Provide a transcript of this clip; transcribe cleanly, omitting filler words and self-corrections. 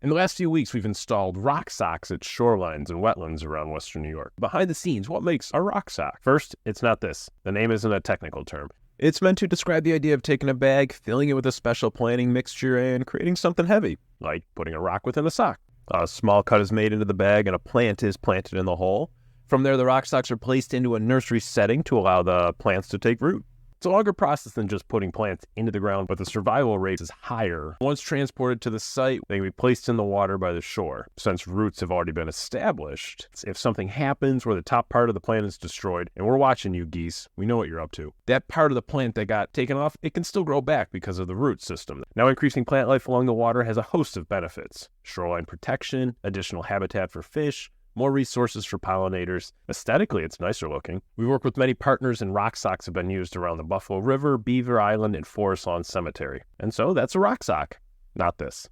In the last few weeks, we've installed rock socks at shorelines and wetlands around western New York. Behind the scenes, what makes a rock sock? First, it's not this. The name isn't a technical term. It's meant to describe the idea of taking a bag, filling it with a special planting mixture, and creating something heavy, like putting a rock within a sock. A small cut is made into the bag and a plant is planted in the hole. From there, the rock socks are placed into a nursery setting to allow the plants to take root. It's a longer process than just putting plants into the ground, but the survival rate is higher. Once transported to the site, they can be placed in the water by the shore. Since roots have already been established, if something happens where the top part of the plant is destroyed, and we're watching you geese, we know what you're up to. That part of the plant that got taken off, it can still grow back because of the root system. Now, increasing plant life along the water has a host of benefits. Shoreline protection, additional habitat for fish, more resources for pollinators. Aesthetically, it's nicer looking. We work with many partners, and rock socks have been used around the Buffalo River, Beaver Island, and Forest Lawn Cemetery. And so that's a rock sock, not this.